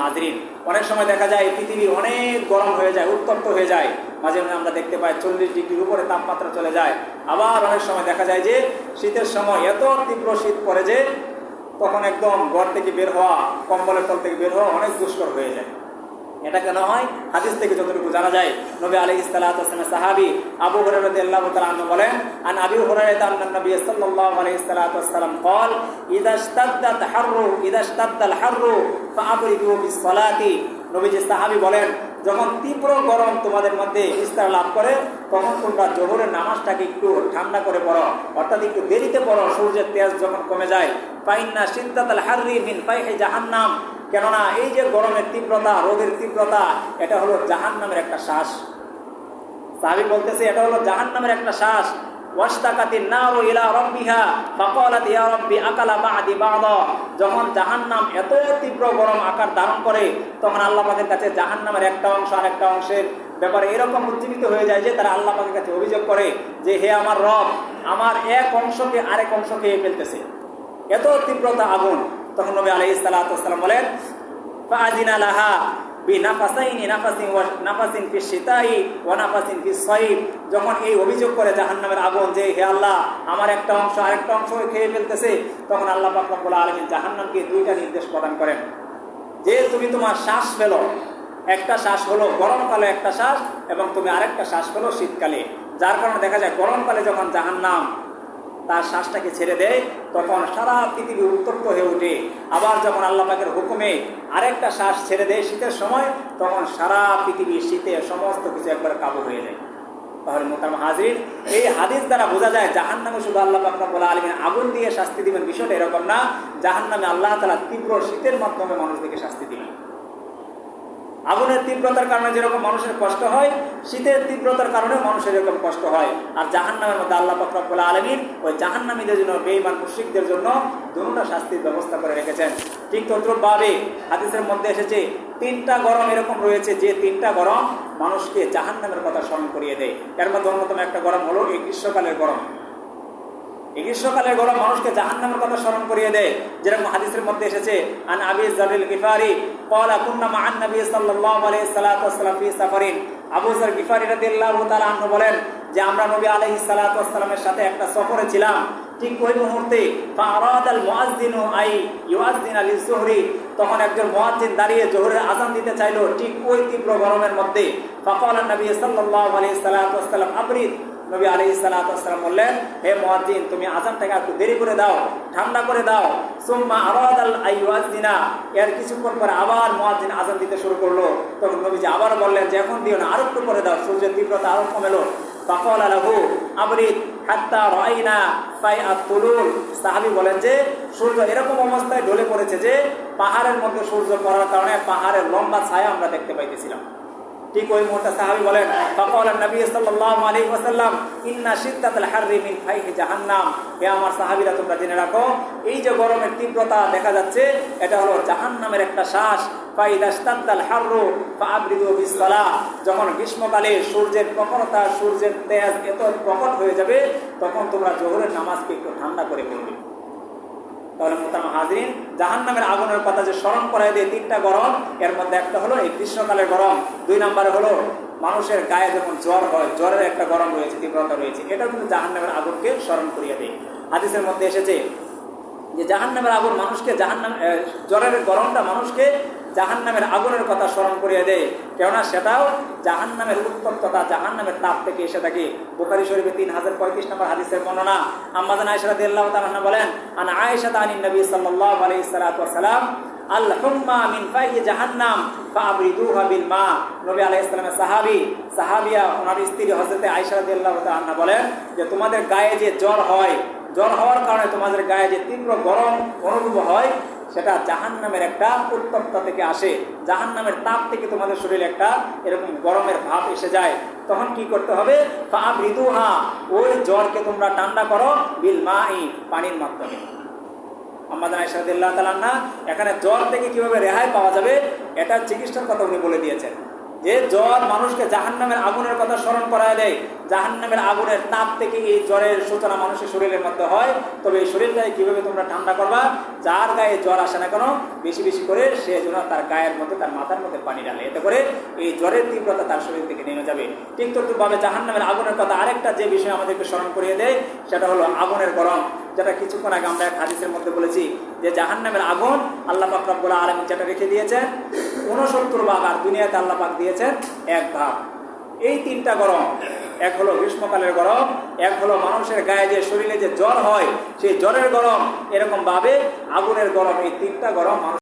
হাজরিন, অনেক সময় দেখা যায় পৃথিবী অনেক গরম হয়ে যায়, উত্তপ্ত হয়ে যায়, মাঝে মাঝে আমরা দেখতে পাই 40 ডিগ্রির উপরে তাপমাত্রা চলে যায়। আবার অনেক সময় দেখা যায় যে শীতের সময় এত তীব্র শীত পড়ে যে তখন একদম ঘর থেকে বের হওয়া, কম্বলের তল থেকে বের হওয়া অনেক দুষ্কর হয়ে যায়। এটা কেন হয়? হাদিস থেকে যতটুকু জানা যায়, নবী আলাইহিস সালাতু ওয়াস সালাম সাহাবী আবু হুরায়রা রাদিয়াল্লাহু তাআলা আনহু বলেন, আন আবি হুরায়রা আন্না নবী সাল্লাল্লাহু আলাইহি সাল্লাতু ওয়াস সালাম قال اذا اشتد الحر فابردوا بالصلاه। নবীজি সাহাবী বলেন, যখন তীব্র গরম তোমাদের মধ্যে বিস্তার লাভ করে তখন তোমরা জোহরের নামাজটাকে একটু ঠান্ডা করে পড়ো, অর্থাৎ একটু দেরিতে পড়ো, সূর্যের তেজ যখন কমে যায়। ফাইন্না শিদ্দাতাল হাররি মিন ফাইহি জাহান্নাম, কেননা এই যে গরমের তীব্রতা, রোদের তীব্রতা, এটা হলো জাহান্নামের একটা শ্বাস। সাহাবী বলতেছে এটা হলো জাহান্নামের একটা শ্বাস। ওয়াশতাকাতিন নারু ইলা রাব্বিহা ফাকালাত ইয়া রাব্বি আকালা বা'দি বা'দা। যখন জাহান্নাম এত তীব্র গরম আকার ধারণ করে তখন আল্লাহ পাকের কাছে জাহান্নামের একটা অংশ আরেকটা অংশের ব্যাপারে এরকম উজ্জীবিত হয়ে যায় যে তারা আল্লাহ পাকের কাছে অভিযোগ করে যে হে আমার রব, আমার এক অংশকে আরেক অংশ খেয়ে ফেলতেছে, এত তীব্রতা আগুন। তখন নবী আলাইহিস সালাতু ওয়াস সালাম বলেন, ফাআযিনা লাহা বিনাফাসাইনি নাফাসিন ফিস শিতাই ওয়া নাফাসিন ফিস সাইফ। যখন এই অভিযোগ করে জাহান্নামের আগুন যে হে আল্লাহ, আমার একটা অংশ আরেকটা অংশ খেয়ে ফেলতেছে, তখন আল্লাহ পাক রব্বুল আলামিন জাহান্নামকে দুইটা নির্দেশ প্রদান করেন যে তুমি তোমার শ্বাস ফেলো, একটা শ্বাস হলো গরমকালে একটা শ্বাস, এবং তুমি আরেকটা শ্বাস ফেলো শীতকালে। যার কারণে দেখা যায় গরমকালে যখন জাহান্নাম তার শ্বাসটাকে ছেড়ে দেয় তখন সারা পৃথিবী উত্তপ্ত হয়ে ওঠে। আবার যখন আল্লাহ পাকের হুকুমে আরেকটা শ্বাস ছেড়ে দেয় শীতের সময়, তখন সারা পৃথিবী শীতে সমস্ত কিছু একবার কাবু হয়ে যায়। তাহলে মোহতারাম হাজির, এই হাদিস দ্বারা বোঝা যায় জাহান্নামে শুধু আল্লাহ পাক রব্বুল আলামিন আগুন দিয়ে শাস্তি দিবেন বিষয়টা এরকম না, জাহান্নামে আল্লাহ তাআলা তীব্র শীতের মাধ্যমে মানুষদেরকে শাস্তি দিবেন। আগুনের তীব্রতার কারণে যেরকম মানুষের কষ্ট হয়, শীতের তীব্রতার কারণে মানুষের এরকম কষ্ট হয়। আর জাহান্নামের মধ্যে আল্লাহ পাক রব্বুল আলামিন ওই জাহান্নামীদের জন্য, বেঈমান মুশরিকদের জন্য দুটো শাস্তির ব্যবস্থা করে রেখেছেন। ঠিক তদ্রূপভাবে হাদিসের মধ্যে এসেছে 3টা গরম এরকম রয়েছে যে 3টা গরম মানুষকে জাহান্নামের কথা স্মরণ করিয়ে দেয়। এর মধ্যে অন্যতম একটা গরম হলো এই গ্রীষ্মকালের গরম। এই গ্রীষ্মকালের গরম মানুষকে জাহান্নামের কথা স্মরণ করিয়ে দেয়। যেরকম হাদিসের মধ্যে এসেছে, আন আবি যারিল গিফারি ক্বালা কুন্না মা'আন নবী সাল্লাল্লাহু আলাইহি সাল্লাতু ওয়াসসালাম ফি সাফারিন। আবু যার গিফারি রাদিয়াল্লাহু তাআলা আনহু বলেন যে আমরা নবী আলাইহিস সালাতু ওয়াসসালামের সাথে একটা সফরে ছিলাম। ঠিক ওই মুহূর্তে ফারাদাল মুয়াজ্জিনু আই ইউআজ্জিনা লিযুহরি, তখন একজন মুয়াজ্জিন দাঁড়িয়ে জোহরের আযান দিতে চাইলো ঠিক ওই তীব্র গরমের মধ্যে। ফাকালা নবী সাল্লাল্লাহু আলাইহি সাল্লাতু ওয়াসসালাম আবরিদ, নবী আলাইহিস সালাতু ওয়াসসালাম বললেন, হে মুয়াজ্জিন, তুমি আযানটাকে একটু দেরি করে দাও, ঠান্ডা করে দাও। সুম্মা আরাদাল আইওয়াজিনা, এর কিছুক্ষণ পরে আবার মুয়াজ্জিন আযান দিতে শুরু করলো। তখন নবীজি আবার বললেন যে এখন দিও না, আরো একটু করে দাও, সূর্যের তীব্রতা আরো কমেলো। ফাকালা লাহু আবরিদ হাত্তা রাইনা ফাইআত তুলুল। সাহাবী বলেন যে সূর্য এরকম অবস্থায় ঢলে পড়েছে যে পাহাড়ের মধ্যে সূর্য পড়ার কারণে পাহাড়ের লম্বা ছায়া আমরা দেখতে পাইতেছিলাম। ঠিক ওই মুহূর্তে সাহাবী বলেন, ফাকালা নবী সাল্লাল্লাহু আলাইহি ওয়াসাল্লাম ইন্না শিদ্দাতাল হাররি মিন ফাইহি জাহান্নাম। হে আমার সাহাবীরা, তোমরা জেনে রাখো এই যে গরমের তীব্রতা দেখা যাচ্ছে এটা হলো জাহান্নামের একটা শ্বাস। ফাইদা ইশতাদ্দাল হাররু ফাআবরিদু বিসসালাহ, যখন গ্রীষ্মকালে সূর্যের প্রখরতা, সূর্যের তেজ এত প্রকট হয়ে যাবে তখন তোমরা জোহরের নামাজকে একটু ঠান্ডা করে ফেলবে। তাহলে মোহতারাম হাজিরিন, জাহান্নামের আগুনের কথা যে স্মরণ করায় দিয়ে 3টা গরম, এর মধ্যে একটা হলো এই গ্রীষ্মকালের গরম, 2 নম্বরে হলো মানুষের গায়ে যখন জ্বর হয়, জ্বরের একটা গরম রয়েছে, তীব্রতা রয়েছে, এটাও কিন্তু জাহান্নামের আগুনকে স্মরণ করিয়ে দেয়। হাদিসের মধ্যে এসেছে যে জাহান্নামের আগুন মানুষকে জ্বরের গরমটা মানুষকে জাহান্নামের আগুনের কথা স্মরণ করিয়ে দেয়, কেননা সেটাও জাহান্নামের উত্তপ্ততা, জাহান্নামের তাপ থেকে এসে থাকে। বুখারী শরীফে 3035 নম্বর হাদিসের বর্ণনা। আম্মা জান আয়েশা রাদিয়াল্লাহু তাআলা আনহা বলেন, আন আয়েশা আনিন নবী সাল্লাল্লাহু আলাইহি সাল্লাতু ওয়াসাল্লাম আল হুম্মা মিন ফাইহি জাহান্নাম ফাআবরিদুহা বিল মা। নবী আলাইহিস সালামের সাহাবিয়া ওনার স্ত্রী হযরত আয়েশা রাদিয়াল্লাহু তাআলা আনহা বলেন যে তোমাদের গায়ে যে জ্বর হয়, জ্বর হওয়ার কারণে তোমাদের গায়ে যে তীব্র গরম অনুভব হয়, সেটা জাহান্নামের একটা উত্তপ্ততা থেকে আসে, জাহান্নামের তাপ থেকে তোমাদের শরীরে একটা এরকম গরমের ভাব এসে যায়। তখন কি করতে হবে? ফাআবরিদুহা, ওই জ্বরকে তোমরা ঠান্ডা করো বিল মাই, পানির মাধ্যমে। আম্মা জান আয়েশা রাদিয়াল্লাহু তাআলা আনহা এখানে জ্বর থেকে কিভাবে রেহাই পাওয়া যাবে এটা চিকিৎসার কথা উনি বলে দিয়েছেন। যে জ্বর মানুষকে জাহান্নামের আগুনের কথা স্মরণ করায় দেয়, জাহান্নামের আগুনের তাপ থেকে এই জ্বরের সূচনা মানুষের শরীরের মধ্যে হয়। তবে এই শরীরটাকে কিভাবে তোমরা ঠান্ডা করবা? যার গায়ে জ্বর আসে না কেন, বেশি বেশি করে সে যেন তার গায়ের মধ্যে, তার মাথার মধ্যে পানি ডালে, এতে করে এই জ্বরের তীব্রতা তার শরীর থেকে নেমে যাবে। ঠিক তদ্রুপভাবে জাহান্নামের আগুনের কথা আরেকটা যে বিষয় আমাদেরকে স্মরণ করিয়ে দেয়, সেটা হলো আগুনের গরম, যেটা কিছুক্ষণ আগে আমরা এক হাদিসের মধ্যে বলেছি যে জাহান্নামের আগুন আল্লাহ পাক রব্বুল আলামিন যেটা রেখে দিয়েছেন 69 ভাগ, আর দুনিয়াতে আল্লাহ পাক দিয়েছেন 1 ভাগ। এই 3টা গরম, এক হলো গ্রীষ্মকালের গরম, এক হলো মানুষের গায়ে যে শরীরে যে জ্বর হয় সেই জ্বরের গরম, এরকম ভাবে আগুনের গরম, এই 3টা গরম মানুষ